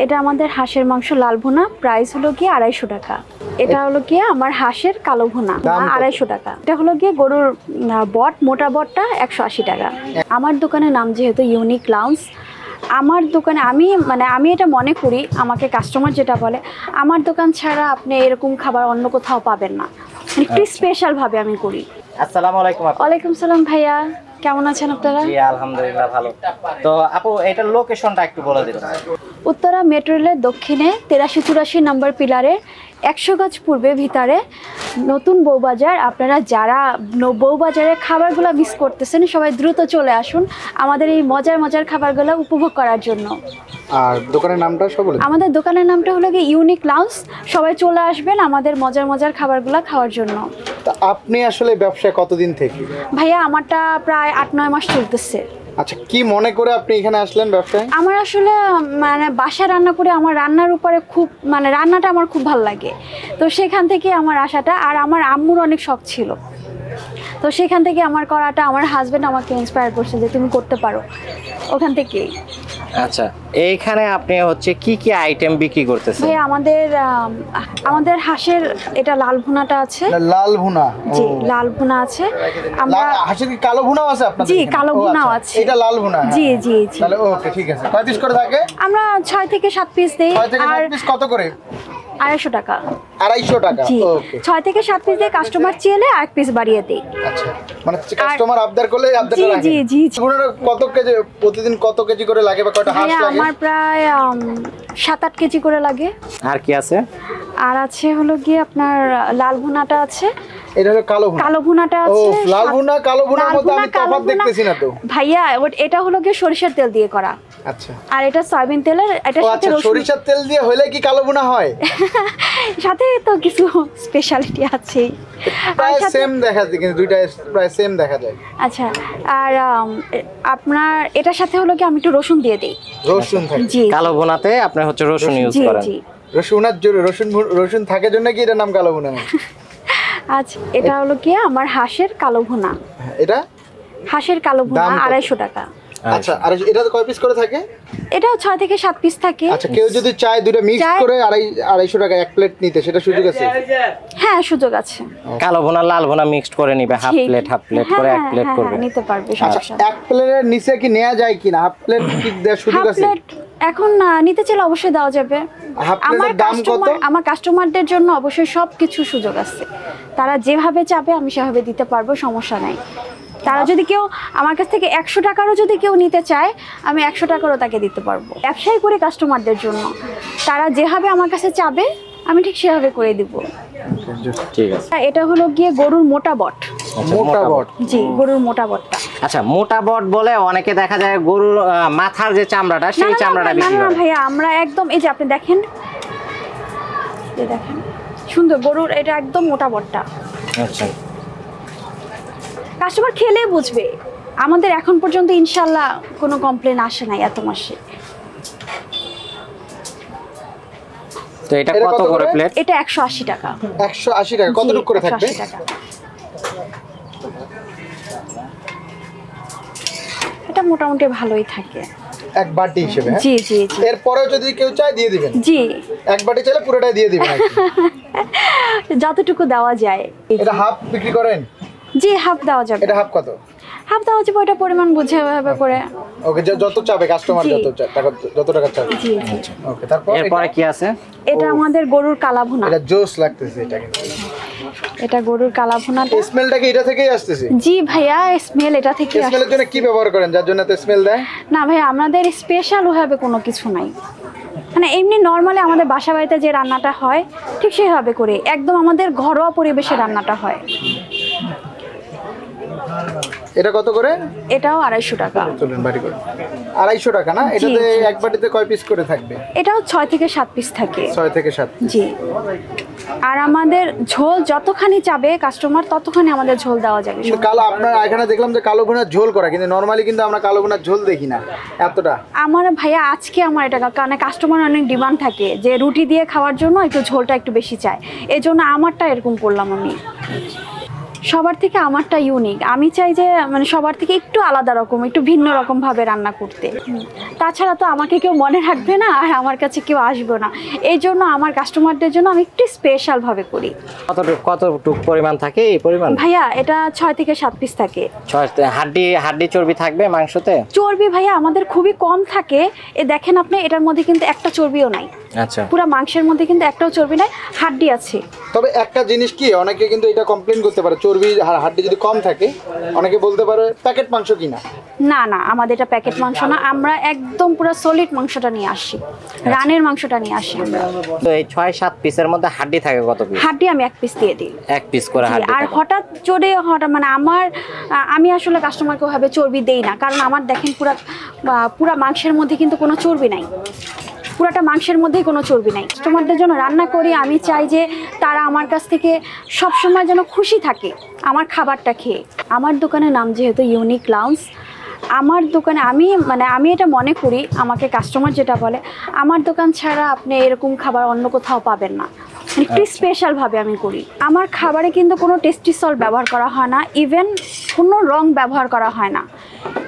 এটা আমাদের হাঁসের মাংস লাল ভুনা, প্রাইস হলো গিয়ে 250 টাকা। এটা হলো গিয়ে আমার হাঁসের কালো ভুনা, 250 টাকা। এটা হলো গিয়ে গরুর বট, মোটা বটটা 180 টাকা। আমার দোকানের নাম যেহেতু ইউনিক লাউঞ্জ, আমার দোকানে আমি এটা মনে করি, আমাকে কাস্টমার যেটা বলে, আমার দোকান ছাড়া আপনি এরকম খাবার অন্য কোথাও পাবেন না, একটু স্পেশাল ভাবে আমি করি। আসসালামু আলাইকুম। ওয়ালাইকুম সালাম ভাইয়া, কেমন আছেন আপনারা? জি আলহামদুলিল্লাহ ভালো। তো আপু এটার লোকেশনটা একটু বলে দিন। উত্তরা মেট্রো রেলের দক্ষিণে 83-84 নম্বর পিলারে 100 গজ পূর্বে ভিতরে নতুন বউবাজার। আপনারা যারা বউবাজারের খাবারগুলো মিস করতেছেন সবাই দ্রুত চলে আসুন আমাদের এই মজার মজার খাবারগুলো উপভোগ করার জন্য। আর দোকানের নামটা সব বলে। আমাদের দোকানের নামটা হলো গিয়ে ইউনিক লাউঞ্জ। সবাই চলে আসবেন আমাদের মজার মজার খাবারগুলো খাওয়ার জন্য। তা আপনি আসলে ব্যবসায় কতদিন থেকে? ভাইয়া আমারটা প্রায় 8-9 মাস চলতেছে। আচ্ছা, কি মনে করে আপনি এখানে আসলেন ব্যবসায়? আমার আসলে বাসায় রান্না করে আমার রান্নার উপরে খুব রান্নাটা আমার খুব ভালো লাগে, তো সেখান থেকে আমার আশাটা। আর আমার আম্মুর অনেক শখ ছিল, তো সেখান থেকে আমার করাটা, আমার হাজবেন্ড আমাকে ইন্সপায়ার করছে যে তুমি করতে পারো, ওখান থেকেই। আচ্ছা, এইখানে আপনি হচ্ছে কি কি আইটেম বিক্রি করতেছেন? ভাই আমাদের হাঁসের এটা লাল ভুনাটা আছে। লাল ভুনা? জি, লাল ভুনা আছে। আমরা হাঁসের কি কালো ভুনাও আছে আপনাদের? জি, কালো ভুনাও আছে। এটা লাল ভুনা? জি জি জি। তাহলে ওকে, ঠিক আছে। কয় পিস করে থাকে? আমরা 6 থেকে 7 পিস দেই। 6 থেকে 7 পিস কত করে? 250 টাকা। 250 টাকা, ওকে। 6 থেকে 7 পিস দিয়ে কাস্টমার চেলে 1 পিস বাড়িয়ে দেই। আচ্ছা, মানে কাস্টমার আবদার করলে আবদারটা রাখেন? জি জি জি। ভুনাটা কত কেজি প্রতিদিন, কত কেজি করে লাগে বা কয়টা হাঁস লাগে? আমার প্রায় 7-8 কেজি করে লাগে। আর কি আছে? আর আছে হলো গিয়ে আপনার লাল ভুনাটা আছে। এটা হলো কালো ভুনা? কালো ভুনাটা ও, আছে। লাল ভুনা কালো ভুনার মধ্যে আমি তফাৎ দেখতেছি না তো ভাইয়া। এটা হলো গিয়ে সরিষার তেল দিয়ে করা। আচ্ছা। আর এটা সয়াবিন তেলের, এটা সাথে রসুন। সরিষার তেল দিয়ে হলে কি কালো ভুনা হয়? সাথে তো কিছু স্পেশালিটি আছে। প্রায় সেম দেখা যায়, কিন্তু দুইটা প্রায় সেম দেখা যায়। আচ্ছা, আর আপনার এটার সাথে হলো কি আমি একটু রসুন দিয়ে দেই। রসুন থাকে? জি। কালো ভুনাতে আপনি হচ্ছে রসুন ইউজ করেন? জি জি। রসুন থাকে জন্য কি এটার নাম কালো ভুনা? আচ্ছা, এটা হলো কি আমার হাঁসের কালো ভুনা। এটা হাঁসের কালো ভুনা 250 টাকা। আচ্ছা, আর এটা কয় পিস করে থাকে? এটাও 6 থেকে 7 পিস থাকে। আচ্ছা, কেউ যদি চায় দুটো মিক্স করে 250 টাকা এক প্লেট নিতে, সেটা সুযোগ আছে? হ্যাঁ, সুযোগ আছে। কালো ভুনা লাল ভুনা মিক্সড করে নিবে, হাফ প্লেট করে 1 প্লেট করবে, নিতে পারবে। আচ্ছা, এক প্লেটের নিচে কি নেওয়া যায় কিনা? হাফ প্লেট কি দেওয়ার সুযোগ আছে? এখন নিতে চাইলে অবশ্যই দেওয়া যাবে। আমার কাস্টমারদের জন্য অবশ্যই সবকিছু সুযোগ আছে, তারা যেভাবে চাবে আমি সেভাবে দিতে পারবো, সমস্যা নাই। তারা যদি কেউ আমার কাছ থেকে 100 টাকারও যদি কেউ নিতে চায়, আমি 100 টাকারও তাকে দিতে পারবো। ব্যবসায়ী করে কাস্টমারদের জন্য তারা যেভাবে আমার কাছে চাবে আমি ঠিক সেভাবে করে দিব। ঠিক আছে। এটা হলো গিয়ে গরুর মোটা বট। মোটা বট? জি, গরুর মোটা বটটা। আচ্ছা, মোটা বট বলে অনেকে দেখা যায় গরুর মাথার যে চামড়াটা, সেই চামড়াটা বিক্রি করে। না ভাইয়া, আমরা একদম এই যে আপনি দেখেন, সুন্দর গরুর, এটা একদম মোটা বটটা। আচ্ছা, কাস্টমার খেলে বুঝবে। আমাদের এখন পর্যন্ত ইনশাল্লাহ কোনো কমপ্লেন আসে নাই এত মাসে। তো এটা কত করে প্লেট? এটা 180 টাকা। 180 টাকা? কতটুকু করে থাকবে? 180 টাকা। এটা মোটামুটি ভালোই থাকে এক বাটি হিসেবে? জি জি জি। এরপরেও যদি কেউ চায় দিয়ে দিবেন? জি, এক বাটি চাইলে পুরোটাই দিয়ে দিবেন? যতটুকু দেওয়া যায়। এটা হাফ বিক্রি করেন? জি, হাফ দেওয়া যাবে। এটা হাফ কত? হাফ দেওয়া যাবে, ওটা পরিমাণ বুঝে ভাবে করে। ওকে, যত চাবে কাস্টমার, যত টাকা চাবে। জি জি। ওকে, তারপর এরপরে কি আছে? এটা আমাদের গরুর কালা ভুনা। এটা জোস লাগতেছে এটা কিন্তু। এটা গরুর কালা ভুনাটা। স্মেলটা কি এটা থেকেই আসতেছে? জি ভাইয়া, স্মেল এটা থেকে আসে। স্মেলের জন্য কি ব্যবহার করেন যার জন্য তো স্মেল দেয়? না ভাইয়া, আমাদের স্পেশাল ভাবে কোনো কিছু নাই, এমনি নরমালি আমাদের বাসা বাড়িতে যে রান্নাটা হয় ঠিক সেভাবে করে, একদম আমাদের ঘরোয়া পরিবেশে রান্নাটা হয়। এটা কত করে? এটাও 250 টাকা। চলুন বাড়ি করে 250 টাকা না? এটাতে এক বাটিতে কয় পিস করে থাকবে? এটাও 6 থেকে 7 পিস থাকে। 6 থেকে 7? জি। আর আমাদের ঝোল যতখানি চাবে কাস্টমার ততখানি আমাদের ঝোল দেওয়া যাবে। কালো, আপনার এখানে দেখলাম যে কালো ভুনার ঝোল করা, কিন্তু নরমালি কিন্তু আমরা কালো ভুনার ঝোল দেখি না এতটা। আমার ভাইয়া আজকে আমার এটা কারণ কাস্টমার অনেক ডিমান্ড থাকে যে রুটি দিয়ে খাওয়ার জন্য একটু ঝোলটা একটু বেশি চায়, এই জন্য আমারটা এরকম করলাম আমি। সবার থেকে আমারটা ইউনিক। আমি চাই যে মানে সবার থেকে একটু আলাদা রকম, একটু ভিন্ন রকম ভাবে রান্না করতে। তাছাড়া তো আমাকে কেউ মনে রাখবে না, আর আমার কাছে কেউ আসবে না। এই জন্য আমার কাস্টমারদের জন্য আমি একটু স্পেশাল ভাবে করি। কতটুকু পরিমাণ থাকে এই পরিমাণ? ভাইয়া এটা 6 থেকে 7 পিস থাকে। হাড্ডি চর্বি থাকবে মাংসতে? চর্বি ভাইয়া আমাদের খুবই কম থাকে। দেখেন আপনি, এটার মধ্যে কিন্তু একটা চর্বিও নাই। আচ্ছা, পুরো মাংসের মধ্যে কিন্তু একটাও চর্বি নাই, হাড্ডি আছে। তবে একটা জিনিস কি, অনেকে কিন্তু এটা কমপ্লেন করতে পারে, চর্বি আর হাড্ডি যদি কম থাকে অনেকে বলতে পারে প্যাকেট মাংস কিনা। না না, আমাদের এটা প্যাকেট মাংস না, আমরা একদম পুরো সলিড মাংসটা নিয়ে আসি, রানের মাংসটা নিয়ে আসি আমরা। তো এই 6-7 পিসের মধ্যে হাড্ডি থাকে কত পিস? হাড্ডি আমি 1 পিস দিয়ে দিই। 1 পিস করে হাড্ডি। আর হঠাৎ মানে আমি আসলে কাস্টমারকে ওভাবে চর্বি দেই না, কারণ আমার দেখেন পুরা মাংসের মধ্যে কিন্তু কোনো চর্বি নাই, পুরাটা মাংসের মধ্যেই কোনো চর্বি নাই। কাস্টমারদের জন্য রান্না করি, আমি চাই যে তারা আমার কাছ থেকে সবসময় যেন খুশি থাকে আমার খাবারটা খেয়ে। আমার দোকানের নাম যেহেতু ইউনিক লাউঞ্জ, আমার দোকানে আমি এটা মনে করি, আমাকে কাস্টমার যেটা বলে, আমার দোকান ছাড়া আপনি এরকম খাবার অন্য কোথাও পাবেন না। একটু স্পেশালভাবে আমি করি। আমার খাবারে কিন্তু কোনো টেস্টি সল্ট ব্যবহার করা হয় না, ইভেন কোনো রং ব্যবহার করা হয় না।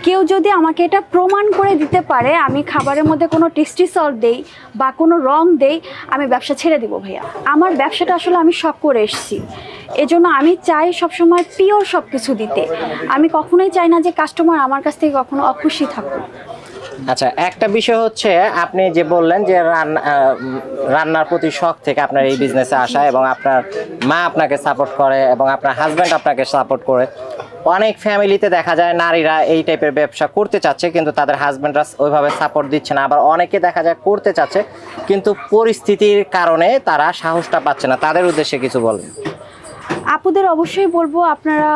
কেউ যদি আমাকে এটা প্রমাণ করে দিতে পারে আমি খাবারের মধ্যে কোনো টেস্টি সল্ট দেই বা কোনো রং দেই, আমি ব্যবসা ছেড়ে দিব ভাইয়া। আমার ব্যবসাটা আসলে আমি শখ করে এসেছি, এজন্য আমি চাই সবসময় পিওর সব কিছু দিতে। আমি কখনোই চাই না যে কাস্টমার আমার কাছ থেকে কখনো অখুশি থাকুক। আচ্ছা, একটা বিষয় হচ্ছে আপনি যে বললেন যে রান্নার প্রতি শখ থেকে আপনার এই বিজনেসে আসা, এবং আপনার মা আপনাকে সাপোর্ট করে এবং আপনার হাজব্যান্ড আপনাকে সাপোর্ট করে। অনেক ফ্যামিলিতে দেখা যায় নারীরা এই টাইপের ব্যবসা করতে চাচ্ছে কিন্তু তাদের হাজব্যান্ডরা ওইভাবে সাপোর্ট দিচ্ছে না, আবার অনেকে দেখা যায় করতে চাচ্ছে কিন্তু পরিস্থিতির কারণে তারা সাহসটা পাচ্ছে না। তাদের উদ্দেশ্যে কিছু বলবেন? আপুদের অবশ্যই বলবো আপনারা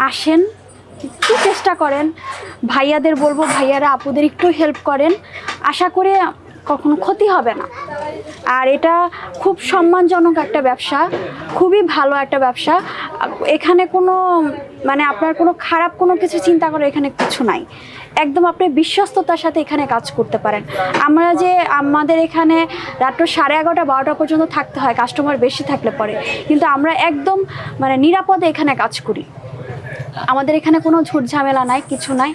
আসেন, একটু চেষ্টা করেন। ভাইয়াদের বলবো ভাইয়ারা আপুদের একটু হেল্প করেন, আশা করে কখনো ক্ষতি হবে না। আর এটা খুব সম্মানজনক একটা ব্যবসা, খুবই ভালো একটা ব্যবসা। এখানে কোনো আপনার কোনো খারাপ কোনো কিছু চিন্তা করে এখানে কিছু নাই। একদম আপনি বিশ্বস্ততার সাথে এখানে কাজ করতে পারেন। আমাদের এখানে রাত 11:30-12টা পর্যন্ত থাকতে হয় কাস্টমার বেশি থাকলে পরে, কিন্তু আমরা একদম নিরাপদে এখানে কাজ করি। আমাদের এখানে কোনো ঝুট ঝামেলা নাই, কিছু নাই।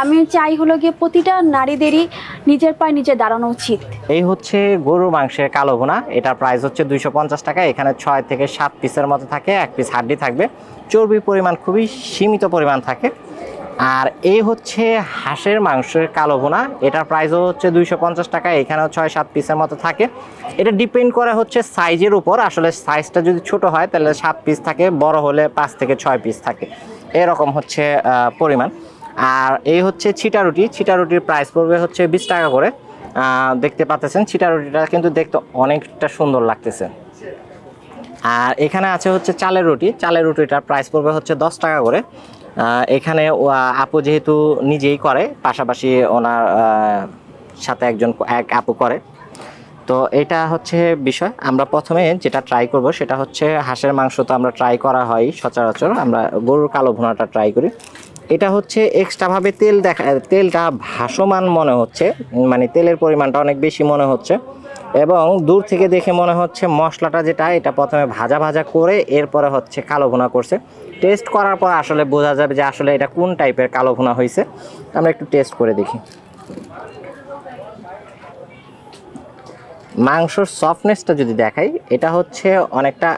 আমি চাই হলো গিয়ে প্রতিটা নারীদেরই নিজের পায়ে নিজে দাঁড়ানো উচিত। এই হচ্ছে গরুর মাংসের কালো ভুনা, এটার প্রাইস হচ্ছে 250 টাকা। এখানে 6 থেকে 7 পিসের মতো থাকে, 1 পিস হাড্ডি থাকবে। চর্বির পরিমাণ খুবই সীমিত পরিমাণ থাকে। আর এই হচ্ছে হাঁসের মাংসের কালো ভুনা, এটার প্রাইসও হচ্ছে 250 টাকা। এখানেও 6-7 পিসের মতো থাকে। এটা ডিপেন্ড করে হচ্ছে সাইজের উপর। আসলে সাইজটা যদি ছোট হয় তাহলে 7 পিস থাকে, বড় হলে 5 থেকে 6 পিস থাকে, এরকম হচ্ছে পরিমাণ। আর এই হচ্ছে ছিটা রুটি, ছিটা রুটির প্রাইস পড়বে হচ্ছে 20 টাকা করে। দেখতে পাচ্ছেন ছিটা রুটিটা কিন্তু দেখতে অনেকটা সুন্দর লাগতেছে। আর এখানে আছে হচ্ছে চালের রুটি, চালের রুটিটার প্রাইস পড়বে হচ্ছে 10 টাকা করে। এখানে আপু যেহেতু নিজেই করে, পাশাপাশি ওনার সাথে এক আপু করে। তো এটা হচ্ছে বিষয়। আমরা প্রথমে যেটা ট্রাই করব সেটা হচ্ছে হাঁসের মাংস, তো আমরা ট্রাই করা হয় সচরাচর, আমরা গরুর কালো ভুনাটা ট্রাই করি। এটা হচ্ছে এক্সট্রাভাবে তেলটা ভাসমান মনে হচ্ছে, তেলের পরিমাণটা অনেক বেশি মনে হচ্ছে, এবং দূর থেকে দেখে মনে হচ্ছে মশলাটা যেটা এটা প্রথমে ভাজা ভাজা করে এরপরে হচ্ছে কালো ভুনা করছে। টেস্ট করার পর আসলে বোঝা যাবে যে আসলে এটা কোন টাইপের কালো ভুনা হয়েছে। আমরা একটু টেস্ট করে দেখি। মাংসর সফটনেসটা যদি দেখাই, এটা হচ্ছে অনেকটা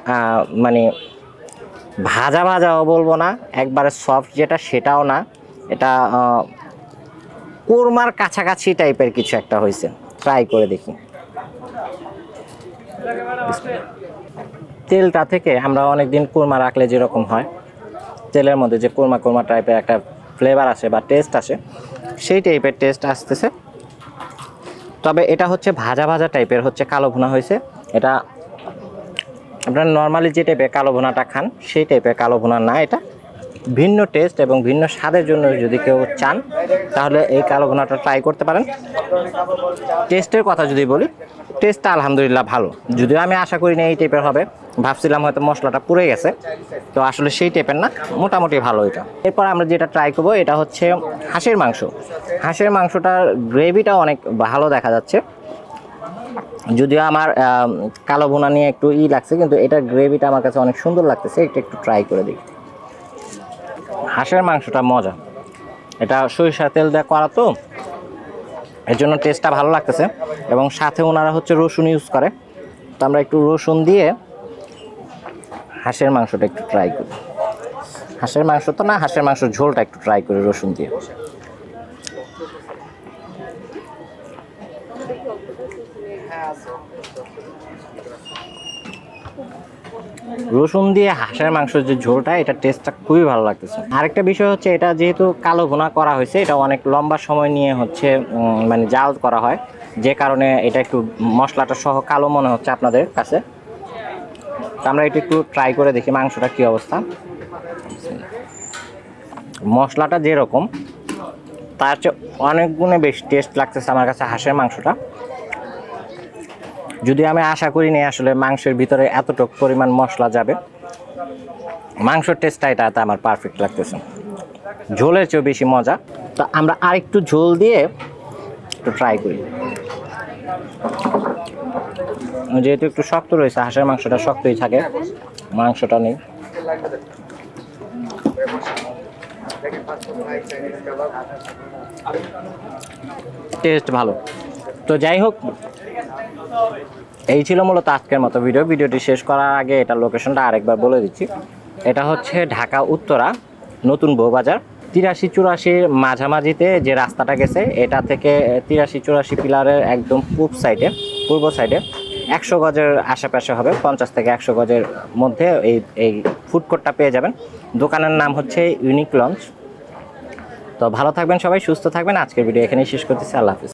ভাজা ভাজাও বলবো না, একবারে সফট যেটা সেটাও না, এটা কোরমার কাছাকাছি টাইপের কিছু একটা হয়েছে। ট্রাই করে দেখি। তেলটা থেকে আমরা অনেকদিন কোরমা রাখলে যেরকম হয়, তেলের মধ্যে যে কোরমা কোরমা টাইপের একটা ফ্লেভার আসে বা টেস্ট আসে, সেই টাইপের টেস্ট আসতেছে। তবে এটা হচ্ছে ভাজা ভাজা টাইপের হচ্ছে কালো ভুনা হয়েছে। এটা আপনারা নর্মালি যে টাইপের কালো ভুনাটা খান সেই টাইপের কালো ভুনা না, এটা ভিন্ন টেস্ট এবং ভিন্ন স্বাদের জন্য যদি কেউ চান তাহলে এই কালো ভুনাটা ট্রাই করতে পারেন। টেস্টের কথা যদি বলি, টেস্টটা আলহামদুলিল্লাহ ভালো, যদিও আমি আশা করি না এই টাইপের হবে, ভাবছিলাম হয়তো মশলাটা পুড়ে গেছে, তো আসলে সেই টাইপের না, মোটামুটি ভালো এটা। এরপর আমরা যেটা ট্রাই করবো এটা হচ্ছে হাঁসের মাংস। হাঁসের মাংসটার গ্রেভিটা অনেক ভালো দেখা যাচ্ছে, যদিও আমার কালো ভুনা নিয়ে একটু লাগছে, কিন্তু এটার গ্রেভিটা আমার কাছে অনেক সুন্দর লাগতেছে। এটা একটু ট্রাই করে দিই। হাঁসের মাংসটা মজা, এটা সরিষার তেল দিয়ে করা তো, এর জন্য টেস্টটা ভালো লাগতেছে। এবং সাথে ওনারা হচ্ছে রসুন ইউজ করে, তো আমরা একটু রসুন দিয়ে হাঁসের মাংসটা একটু ট্রাই করি। হাঁসের মাংস তো না, হাঁসের মাংসের ঝোলটা একটু ট্রাই করি রসুন দিয়ে। রসুন দিয়ে হাঁসের মাংসের যে ঝোলটা, এটা টেস্টটা খুবই ভালো লাগতেছে। আরেকটা বিষয় হচ্ছে, এটা যেহেতু কালো ভুনা করা হয়েছে, এটা অনেক লম্বা সময় নিয়ে হচ্ছে মানে জাল করা হয়, যে কারণে এটা একটু মশলাটা সহ কালো মনে হচ্ছে আপনাদের কাছে। তো আমরা এটা একটু ট্রাই করে দেখি মাংসটা কী অবস্থা। মশলাটা যেরকম তার চেয়ে অনেক গুণে বেশি টেস্ট লাগতেছে আমার কাছে হাঁসের মাংসটা। যদি আমি আশা করি নি আসলে মাংসের ভিতরে এতটুকু পরিমাণ মশলা যাবে, মাংসের টেস্টটা এটাতে আমার পারফেক্ট লাগতেছে, ঝোলের চেয়েও বেশি মজা। তো আমরা আরেকটু ঝোল দিয়ে একটু ট্রাই করি। যেহেতু একটু শক্ত রয়েছে, হাঁসের মাংসটা শক্তই থাকে, মাংসটা নেই। টেস্ট ভালো। তো যাই হোক, এই ছিল মূলত আজকের মতো ভিডিওটি শেষ করার আগে এটা লোকেশনটা আরেকবার বলে দিচ্ছি। এটা হচ্ছে ঢাকা উত্তরা নতুন বউবাজার 83-84 মাঝামাঝিতে যে রাস্তাটা গেছে, এটা থেকে 83-84 পিলারের একদম পূর্ব সাইডে 100 গজের আশেপাশে হবে, 50 থেকে 100 গজের মধ্যে এই ফুড কোর্টটা পেয়ে যাবেন। দোকানের নাম হচ্ছে ইউনিক লঞ্চ। তো ভালো থাকবেন সবাই, সুস্থ থাকবেন। আজকের ভিডিও এখানেই শেষ করতেছি। আল্লাহ হাফিজ।